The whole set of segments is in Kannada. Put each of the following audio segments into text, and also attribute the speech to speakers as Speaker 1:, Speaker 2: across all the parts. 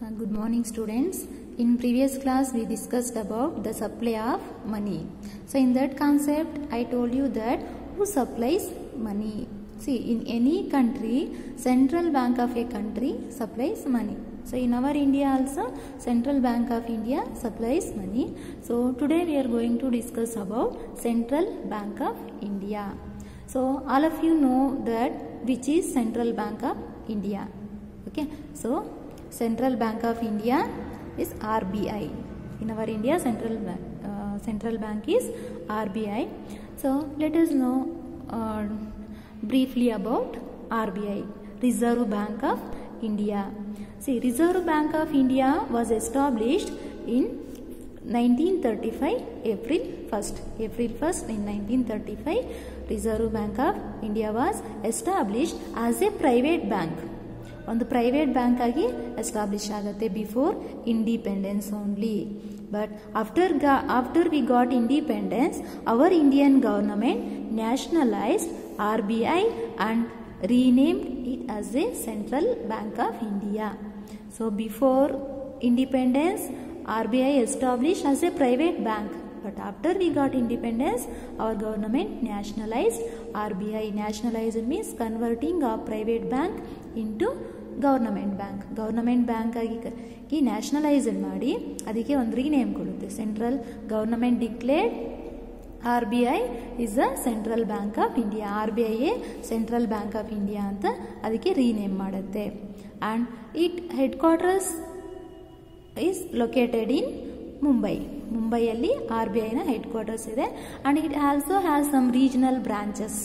Speaker 1: Good morning students. In previous class we discussed about the supply of money. So in that concept I told you that who supplies money. See, in any country, central bank of a country supplies money. So in our India also, Central Bank of India supplies money. So today we are going to discuss about Central Bank of India. So all of you know that which is Central Bank of India. Okay, so Central Bank of India is RBI. In our India, Central Bank is RBI. So let us know briefly about RBI, Reserve Bank of India. See, Reserve Bank of India was established in 1935, April 1st. April 1st in 1935, Reserve Bank of India was established as a private bank. ಒಂದು ಪ್ರೈವೇಟ್ ಬ್ಯಾಂಕ್ ಆಗಿ ಎಸ್ಟಾಬ್ಲಿಷ್ ಆಗುತ್ತೆ before independence only. But after we got independence our Indian government nationalised RBI and renamed it as a Central Bank of India. So before independence RBI established as a private bank, but after we got independence our government nationalized RBI. Nationalized means converting a private bank into government bank. Government bank ಆಗಿ ನ್ಯಾಷನಲೈಸ್ಡ್ ಮಾಡಿ ಅದಕ್ಕೆ ಒಂದು ರೀನೇಮ್ ಕೊಡುತ್ತೆ. Central government declared RBI is a central bank of India. RBI central bank of India ಅಂತ ಅದಕ್ಕೆ ರೀನೇಮ್ ಮಾಡುತ್ತೆ. And it headquarters is located in Mumbai. ಮುಂಬೈಯಲ್ಲಿ RBIನ ಹೆಡ್ ಕ್ವಾರ್ಟರ್ಸ್ ಇದೆ. And it also has some regional branches.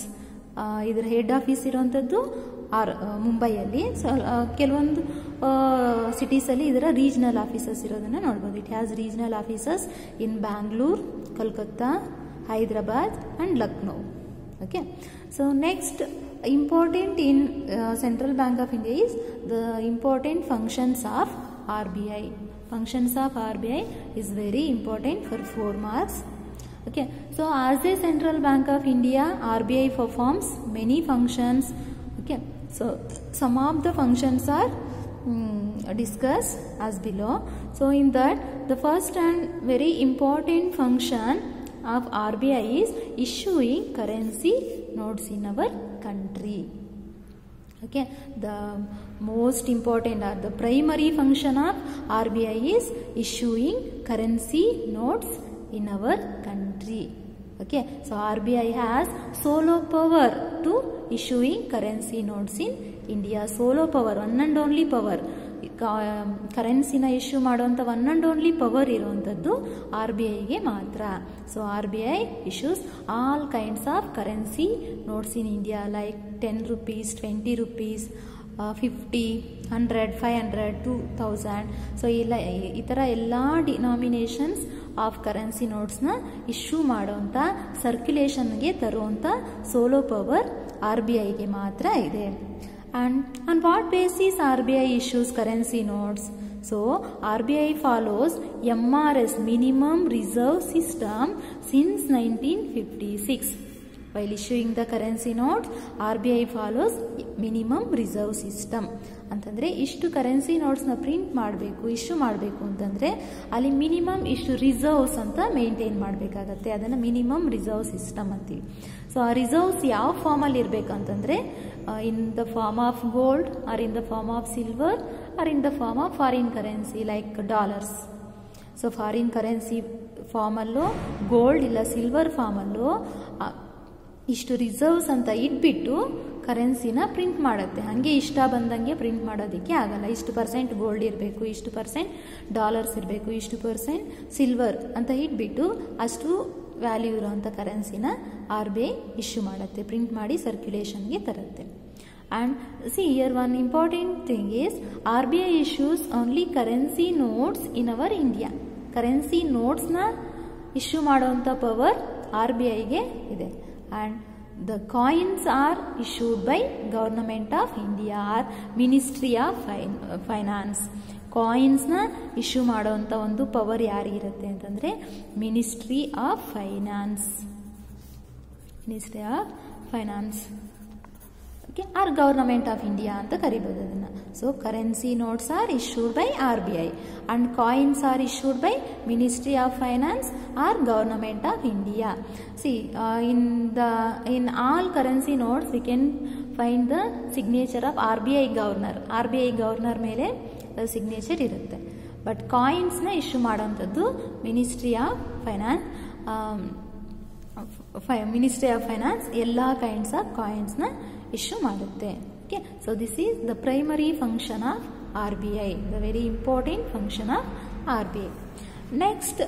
Speaker 1: ಇದರ ಹೆಡ್ ಆಫೀಸ್ ಇರುವಂಥದ್ದು ಮುಂಬೈಯಲ್ಲಿ. ಕೆಲವೊಂದು ಸಿಟೀಸಲ್ಲಿ ಇದರ ರೀಜನಲ್ ಆಫೀಸಸ್ ಇರೋದನ್ನು ನೋಡ್ಬೋದು. It has regional offices in Bangalore, Calcutta, Hyderabad and Lucknow. Okay, so next important in Central Bank of India is the important functions of RBI. Functions of RBI is very important for 4 marks. Okay, so as a Central Bank of India, RBI performs many functions. Okay, so some of the functions are discussed as below. So in that the first and very important function of RBI is issuing currency notes in our country. Okay, the most important or the primary function of RBI is issuing currency notes in our country. Okay, so RBI has solo power to issuing currency notes in India. Solo power, one and only power. ಕರೆನ್ಸಿನ ಇಶ್ಯೂ ಮಾಡುವಂಥ ಒನ್ ಅಂಡ್ ಓನ್ಲಿ ಪವರ್ ಇರುವಂಥದ್ದು RBIಗೆ ಮಾತ್ರ. So RBI issues all kinds of currency notes in India like 10 rupees, 20 rupees, 50, 100, 500, 2000. So ಈ ಥರ ಎಲ್ಲ ಡಿನಾಮಿನೇಷನ್ಸ್ ಆಫ್ ಕರೆನ್ಸಿ ನೋಟ್ಸ್ನ ಇಶ್ಯೂ ಮಾಡುವಂಥ ಸರ್ಕ್ಯುಲೇಷನ್ಗೆ ತರುವಂಥ ಸೋಲೋ ಪವರ್ RBIಗೆ ಮಾತ್ರ ಇದೆ. And on what basis RBI issues currency notes? So RBI follows MRS, minimum reserve system, since 1956. While issuing the currency notes, RBI follows minimum reserve system. ಅಂತಂದರೆ ಇಷ್ಟು ಕರೆನ್ಸಿ ನೋಟ್ಸ್ನ ಪ್ರಿಂಟ್ ಮಾಡಬೇಕು, ಇಶ್ಯೂ ಮಾಡಬೇಕು ಅಂತಂದರೆ ಅಲ್ಲಿ ಮಿನಿಮಮ್ ಇಷ್ಟು ರಿಸರ್ವ್ಸ್ ಅಂತ ಮೇಂಟೈನ್ ಮಾಡಬೇಕಾಗತ್ತೆ. ಅದನ್ನು ಮಿನಿಮಮ್ ರಿಸರ್ವ್ ಸಿಸ್ಟಮ್ ಅಂತೀವಿ. ಸೊ ಆ ರಿಸರ್ವ್ಸ್ ಯಾವ ಫಾರ್ಮಲ್ಲಿ ಇರಬೇಕಂತಂದರೆ in the form of gold or in the form of silver or in the form of foreign currency like dollars. So foreign currency ಫಾರ್ಮಲ್ಲೋ ಗೋಲ್ಡ್ ಇಲ್ಲ ಸಿಲ್ವರ್ ಫಾರ್ಮಲ್ಲೋ ಇಷ್ಟು ರಿಸರ್ವ್ಸ್ ಅಂತ ಇಟ್ಬಿಟ್ಟು ಕರೆನ್ಸಿನ ಪ್ರಿಂಟ್ ಮಾಡುತ್ತೆ. ಹಾಗೆ ಇಷ್ಟ ಬಂದಂಗೆ ಪ್ರಿಂಟ್ ಮಾಡೋದಕ್ಕೆ ಆಗಲ್ಲ. ಇಷ್ಟು ಪರ್ಸೆಂಟ್ ಗೋಲ್ಡ್ ಇರಬೇಕು, ಇಷ್ಟು ಪರ್ಸೆಂಟ್ ಡಾಲರ್ಸ್ ಇರಬೇಕು, ಇಷ್ಟು ಪರ್ಸೆಂಟ್ ಸಿಲ್ವರ್ ಅಂತ ಇಟ್ಬಿಟ್ಟು ಅಷ್ಟು ವ್ಯಾಲ್ಯೂ ಇರೋವಂಥ ಕರೆನ್ಸಿನ RBI ಇಶ್ಯೂ ಮಾಡುತ್ತೆ, ಪ್ರಿಂಟ್ ಮಾಡಿ ಸರ್ಕ್ಯುಲೇಷನ್ಗೆ ತರುತ್ತೆ. And see here one important thing is RBI issues only currency notes in our India. ಕರೆನ್ಸಿ ನೋಟ್ಸ್ನ ಇಶ್ಯೂ ಮಾಡುವಂಥ ಪವರ್ RBIಗೆ ಇದೆ. And the coins are issued by Government of India or Ministry of Finance. ಕಾಯಿನ್ಸ್ನ ಇಶ್ಯೂ ಮಾಡುವಂಥ ಒಂದು ಪವರ್ ಯಾರಿಗಿರುತ್ತೆ ಅಂತಂದರೆ ministry of finance. Ministry of finance. Okay, or government of India ಅಂತ ಕರಿಬೋದು ಅದನ್ನು. So currency notes are issued by RBI and coins are issued by ministry of finance or government of India. See in all currency notes we can find the signature of RBI governor. RBI governor ಮೇಲೆ ಸಿಗ್ನೇಚರ್ ಇರುತ್ತೆ. ಬಟ್ ಕಾಯಿನ್ಸ್ನ ಇಶ್ಯೂ ಮಾಡೋಂಥದ್ದು ಮಿನಿಸ್ಟ್ರಿ ಆಫ್ ಫೈನಾನ್ಸ್ ಎಲ್ಲ ಕೈಂಡ್ಸ್ ಆಫ್ ಕಾಯಿನ್ಸ್ನ ಇಶ್ಯೂ ಮಾಡುತ್ತೆ. Okay, so this is the primary function of RBI, the very important function of RBI. Next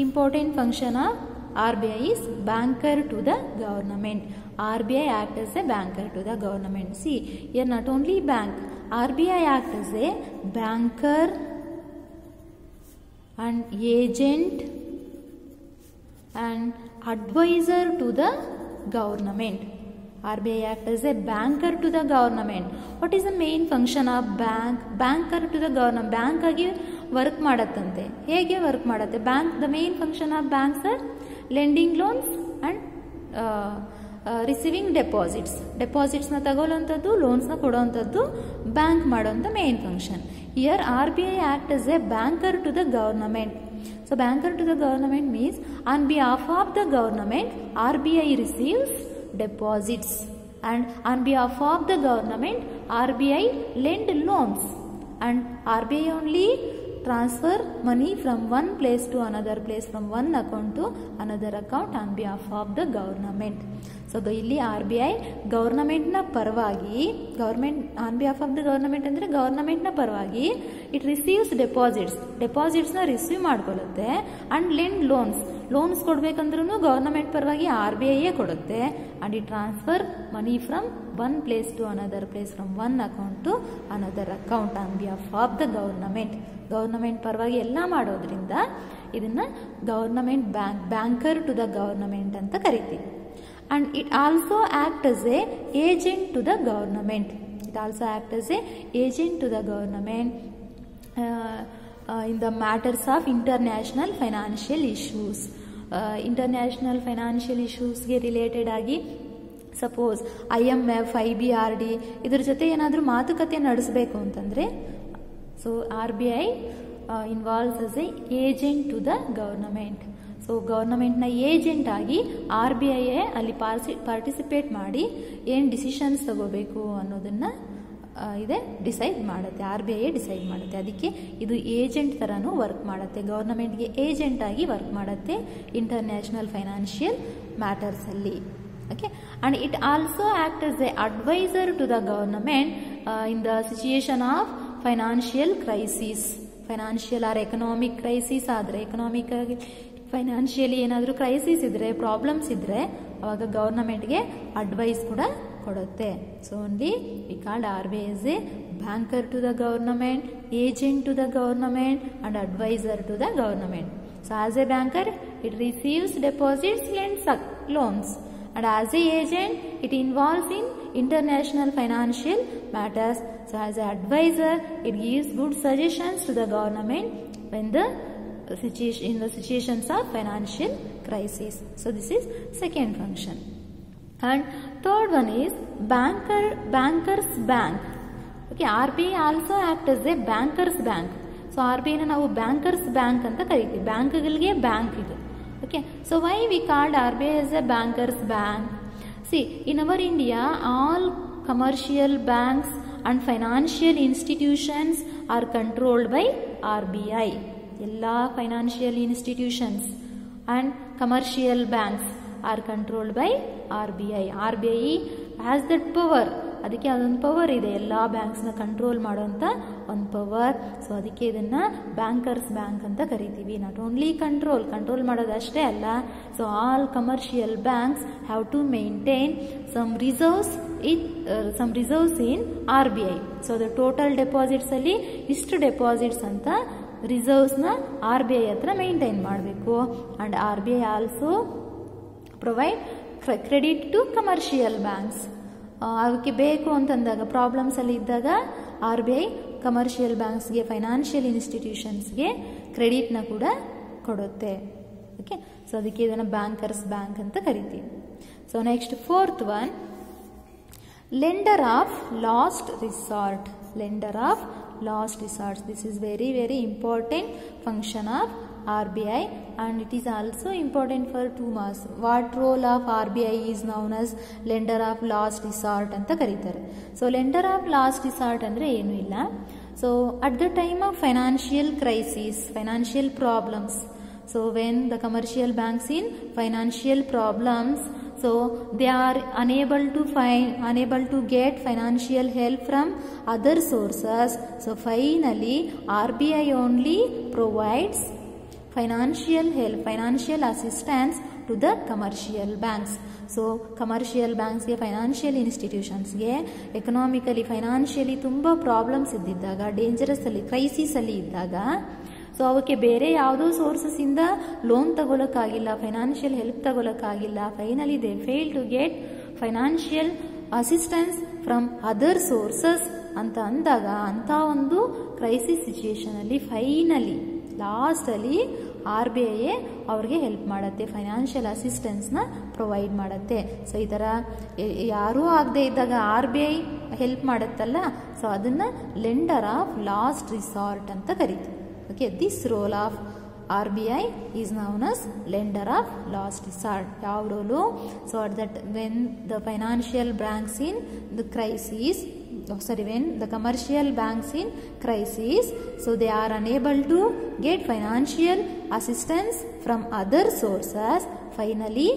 Speaker 1: important function of RBI is banker to the government. RBI act as a banker to the government. See, here not only bank, RBI act as a banker and agent and advisor to the government. RBI act as a banker to the government. What is the main function of bank? Banker to the government. Bank ಆಗಿ ವರ್ಕ್ ಮಾಡತ್ತಂತೆ. ಹೇಗೆ ವರ್ಕ್ ಮಾಡತ್ತೆ? Bank, the main function of banks are lending loans and receiving deposits. ಡೆಪಾಸಿಟ್ಸ್ನ ತಗೊಳ್ಳೋಂಥದ್ದು, ಲೋನ್ಸ್ನ ಕೊಡೋವಂಥದ್ದು ಬ್ಯಾಂಕ್ ಮಾಡೋಂಥ main function. Here RBI act as a banker to the government. So banker to the government means on behalf of the government RBI receives deposits and on behalf of the government RBI lend loans and RBI only transfer money from one place to another place, from one account to another account on behalf of the government. So ಇಲ್ಲಿ RBI ಗವರ್ನಮೆಂಟ್ನ ಪರವಾಗಿ, government on behalf of the government ಅಂದರೆ ಗವರ್ನಮೆಂಟ್ನ ಪರವಾಗಿ ಇಟ್ ರಿಸೀವ್ಸ್ ಡೆಪಾಸಿಟ್ಸ್ನ ರಿಸೀವ್ ಮಾಡ್ಕೊಳ್ಳುತ್ತೆ. ಅಂಡ್ ಲೆಂಡ್ ಲೋನ್ಸ್ ಕೊಡ್ಬೇಕಂದ್ರೂ ಗವರ್ನಮೆಂಟ್ ಪರವಾಗಿ RBI ಕೊಡುತ್ತೆ. And it transfer money from one place to another place, from one account to another account on behalf of the government. Government ಪರವಾಗಿ ಎಲ್ಲ ಮಾಡೋದ್ರಿಂದ ಇದನ್ನ government banker to the government ಅಂತ ಕರಿತೀವಿ. And it also act as a agent to the government. It also act as a agent to the government in the matters of international financial issues. International financial ಇಶ್ಯೂಸ್ಗೆ ರಿಲೇಟೆಡ್ ಆಗಿ ಸಪೋಸ್ IMF, IBRD ಇದ್ರ ಜೊತೆ ಏನಾದರೂ ಮಾತುಕತೆ ನಡೆಸಬೇಕು ಅಂತಂದರೆ, so RBI involves as a agent to the government. So ಗವರ್ನಮೆಂಟ್ನ ಏಜೆಂಟ್ ಆಗಿ RBI ಅಲ್ಲಿ ಪಾರ್ಟಿಸಿಪೇಟ್ ಮಾಡಿ ಏನು ಡಿಸಿಷನ್ಸ್ ತಗೋಬೇಕು ಅನ್ನೋದನ್ನು ಇದೆ ಡಿಸೈಡ್ ಮಾಡುತ್ತೆ. RBI ಡಿಸೈಡ್ ಮಾಡುತ್ತೆ. ಅದಕ್ಕೆ ಇದು ಏಜೆಂಟ್ ಥರನೂ ವರ್ಕ್ ಮಾಡುತ್ತೆ. ಗವರ್ನಮೆಂಟ್ಗೆ ಏಜೆಂಟ್ ಆಗಿ ವರ್ಕ್ ಮಾಡುತ್ತೆ ಇಂಟರ್ನ್ಯಾಷನಲ್ ಫೈನಾನ್ಷಿಯಲ್ ಮ್ಯಾಟರ್ಸಲ್ಲಿ. Okay, and it also acts as a advisor to the government in the situation of financial crisis. Financial or economic crisis ಆದರೆ, ಎಕನಾಮಿಕ್ ಆಗಿ ಫೈನಾನ್ಷಿಯಲಿ ಏನಾದರೂ ಕ್ರೈಸಿಸ್ ಇದ್ರೆ, ಪ್ರಾಬ್ಲಮ್ಸ್ ಇದ್ರೆ ಅವಾಗ ಗವರ್ನಮೆಂಟ್ಗೆ ಅಡ್ವೈಸ್ ಕೂಡ ಕೊಡುತ್ತೆ. So only we called RBI as a banker to the government, agent to the government and advisor to the government. So as a banker it receives deposits, lends loans. And as a agent, it involves in international financial matters. So as an advisor, it gives good suggestions to the government when in the situations of financial crisis. So this is second function. And third one is bankers bank. Okay, RBI also acts as a bankers bank. So RBI na ನಾವು bankers bank ಅಂತ ಕರಿತೀವಿ. ಬ್ಯಾಂಕ್ಗಳಿಗೆ ಬ್ಯಾಂಕ್ ಇದು. Okay, so why we called RBI as a bankers bank? See, in our India, all commercial banks and financial institutions are controlled by RBI. Ella financial institutions and commercial banks are controlled by RBI. RBI has that power. ಅದಕ್ಕೆ ಅದೊಂದು ಪವರ್ ಇದೆ, ಎಲ್ಲ ಬ್ಯಾಂಕ್ಸ್ನ ಕಂಟ್ರೋಲ್ ಮಾಡೋಂಥ ಒಂದು ಪವರ್. ಸೊ ಅದಕ್ಕೆ ಇದನ್ನು ಬ್ಯಾಂಕರ್ಸ್ ಬ್ಯಾಂಕ್ ಅಂತ ಕರಿತೀವಿ. ನಾಟ್ ಓನ್ಲಿ ಕಂಟ್ರೋಲ್ ಮಾಡೋದಷ್ಟೇ ಅಲ್ಲ, so all commercial banks have to maintain some reserves in RBI. So ಅದು ಟೋಟಲ್ ಡೆಪಾಸಿಟ್ಸಲ್ಲಿ ಇಷ್ಟು ಡೆಪಾಸಿಟ್ಸ್ ಅಂತ ರಿಸರ್ವ್ಸ್ನ RBI ಹತ್ರ ಮೇಂಟೈನ್ ಮಾಡಬೇಕು. And RBI also provide credit to commercial banks. ಅದಕ್ಕೆ ಬೇಕು ಅಂತಂದಾಗ, ಪ್ರಾಬ್ಲಮ್ಸ್ ಅಲ್ಲಿ ಇದ್ದಾಗ RBI ಕಮರ್ಷಿಯಲ್ ಬ್ಯಾಂಕ್ಸ್ಗೆ, ಫೈನಾನ್ಷಿಯಲ್ ಇನ್ಸ್ಟಿಟ್ಯೂಷನ್ಸ್ಗೆ ಕ್ರೆಡಿಟ್ನ ಕೂಡ ಕೊಡುತ್ತೆ. ಓಕೆ, ಸೊ ಅದಕ್ಕೆ ಇದನ್ನು ಬ್ಯಾಂಕರ್ಸ್ ಬ್ಯಾಂಕ್ ಅಂತ ಕರಿತೀವಿ. So next fourth one, Lender of last resort. Lender of last resort. This is very important function of RBI, and it is also important for 2 marks. What role of RBI is known as lender of last resort anta karitare. So lender of last resort andre ಏನು ಇಲ್ಲ. So at the time of financial crisis, financial problems, so when the commercial banks in financial problems, so they are unable to get financial help from other sources, so finally RBI only provides financial help, financial assistance to the commercial banks. So commercial banks ಗೆ, financial institutions ಗೆ economically, financially ತುಂಬ ಪ್ರಾಬ್ಲಮ್ಸ್ ಇದ್ದಿದ್ದಾಗ, ಡೇಂಜರಸ್ ಅಲ್ಲಿ, ಕ್ರೈಸಿಸ್ ಅಲ್ಲಿ ಇದ್ದಾಗ, ಸೊ ಅವಕ್ಕೆ ಬೇರೆ ಯಾವುದೋ ಸೋರ್ಸಸ್ ಇಂದ ಲೋನ್ ತಗೊಳಕ್ಕಾಗಿಲ್ಲ, ಫೈನಾನ್ಷಿಯಲ್ ಹೆಲ್ಪ್ ತಗೊಳಕ್ಕಾಗಿಲ್ಲ, finally they fail to get financial assistance from other sources ಅಂತ ಅಂದಾಗ, ಅಂತ ಒಂದು ಕ್ರೈಸಿಸ್ ಸಿಚುಯೇಷನ್ ಅಲ್ಲಿ ಫೈನಲಿ ಲಾಸ್ಟ್ ಅಲ್ಲಿ RBI ಅವ್ರಿಗೆ ಹೆಲ್ಪ್ ಮಾಡುತ್ತೆ, ಫೈನಾನ್ಷಿಯಲ್ ಅಸಿಸ್ಟೆನ್ಸ್ನ ಪ್ರೊವೈಡ್ ಮಾಡುತ್ತೆ. ಸೊ ಈ ಥರ ಯಾರೂ ಆಗದೆ ಇದ್ದಾಗ RBI ಹೆಲ್ಪ್ ಮಾಡುತ್ತಲ್ಲ, ಸೊ ಅದನ್ನು ಲೆಂಡರ್ ಆಫ್ ಲಾಸ್ಟ್ ರಿಸಾರ್ಟ್ ಅಂತ ಕರೀತೀವಿ. Okay, this role of RBI is known as lender of last resort. ಯಾವ roll? So at that when the financial banks in the crisis, when the commercial banks in crisis, so they are unable to get financial assistance from other sources, finally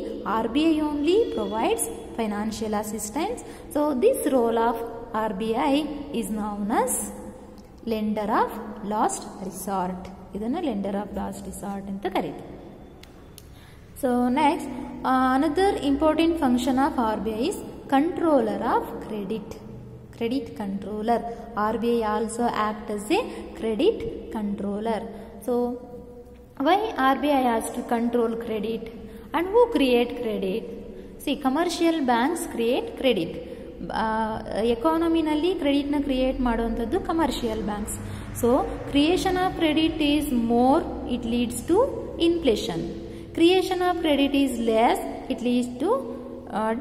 Speaker 1: RBI only provides financial assistance. So this role of RBI is known as lender of last resort. ಇದನ್ನು ಲೆಂಡರ್ ಆಫ್ ಲಾಸ್ಟ್ ರಿಸಾರ್ಟ್ ಅಂತ ಕರೀತೀವಿ. So next another important function of RBI is controller of credit. Credit controller. RBI also act as a credit controller. So why RBI has to control credit and who create credit? See, commercial banks create credit. ಎಕಾನಮಿನಲ್ಲಿ ಕ್ರೆಡಿಟ್ನ ಕ್ರಿಯೇಟ್ ಮಾಡುವಂಥದ್ದು commercial banks. So creation of credit is more, it leads to inflation. Creation of credit is less, it leads to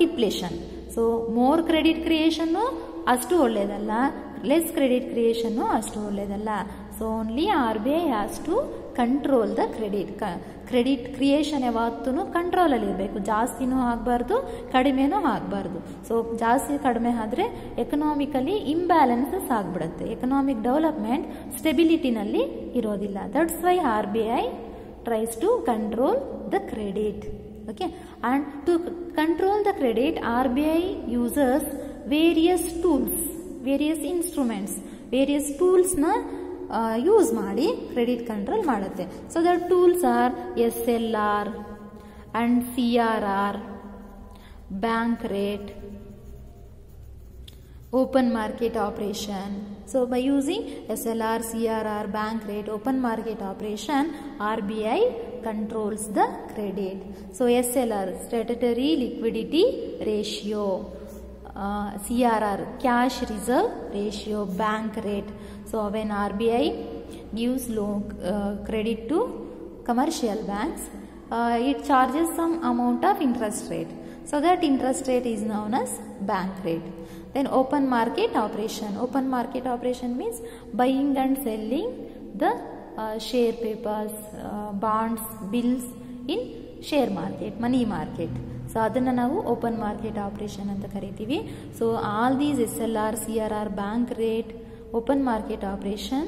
Speaker 1: deflation. So more credit ಕ್ರಿಯೇಷನ್ನು ಅಷ್ಟು ಒಳ್ಳೆಯದಲ್ಲ, ಲೆಸ್ ಕ್ರೆಡಿಟ್ ಕ್ರಿಯೇಷನ್ನು ಅಷ್ಟು ಒಳ್ಳೆಯದಲ್ಲ. So only RBI has to control the credit. Credit creation ಯಾವತ್ತೂ ಕಂಟ್ರೋಲಲ್ಲಿ ಇರಬೇಕು, ಜಾಸ್ತಿನೂ ಆಗಬಾರ್ದು, ಕಡಿಮೆನೂ ಆಗಬಾರ್ದು. ಸೊ ಜಾಸ್ತಿ ಕಡಿಮೆ ಆದರೆ ಎಕನಾಮಿಕಲಿ ಇಂಬ್ಯಾಲೆನ್ಸಸ್ ಆಗಿಬಿಡುತ್ತೆ, ಎಕನಾಮಿಕ್ ಡೆವಲಪ್ಮೆಂಟ್ ಸ್ಟೆಬಿಲಿಟಿನಲ್ಲಿ ಇರೋದಿಲ್ಲ. That's why RBI tries to control the credit. Okay, and to control the credit, RBI uses various tools, various instruments, various tools na use ಮಾಡಿ ಕ್ರೆಡಿಟ್ ಕಂಟ್ರೋಲ್ ಮಾಡುತ್ತೆ. So the tools R SLR and CRR, bank rate, open market operation. So by using SLR, CRR, bank rate, open market operation, RBI controls the credit. So SLR, statutory liquidity ratio, CRR, cash reserve ratio, bank rate. So when RBI gives loan credit to commercial banks, it charges some amount of interest rate. So that interest rate is known as bank rate. Then open market operation. Open market operation means buying and selling the share papers, bonds, bills in share market, money market. So ಅದನ್ನು ನಾವು ಓಪನ್ ಮಾರ್ಕೆಟ್ ಆಪರೇಷನ್ ಅಂತ ಕರಿತೀವಿ. So all these SLR, CRR, bank rate, open market operation,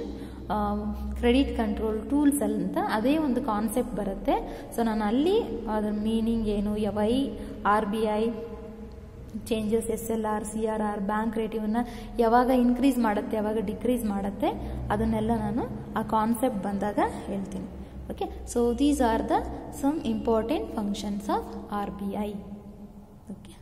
Speaker 1: credit control tools ಅಂತ ಅದೇ ಒಂದು ಕಾನ್ಸೆಪ್ಟ್ ಬರುತ್ತೆ. ಸೊ ನಾನು ಅಲ್ಲಿ ಅದರ ಮೀನಿಂಗ್ ಏನು, why RBI changes SLR, CRR, bank rate ಇವನ್ನ ಯಾವಾಗ ಇನ್ಕ್ರೀಸ್ ಮಾಡುತ್ತೆ, ಯಾವಾಗ ಡಿಕ್ರೀಸ್ ಮಾಡುತ್ತೆ, ಅದನ್ನೆಲ್ಲ ನಾನು ಆ ಕಾನ್ಸೆಪ್ಟ್ ಬಂದಾಗ ಹೇಳ್ತೀನಿ. Okay, so these are the some important functions of RBI. Okay.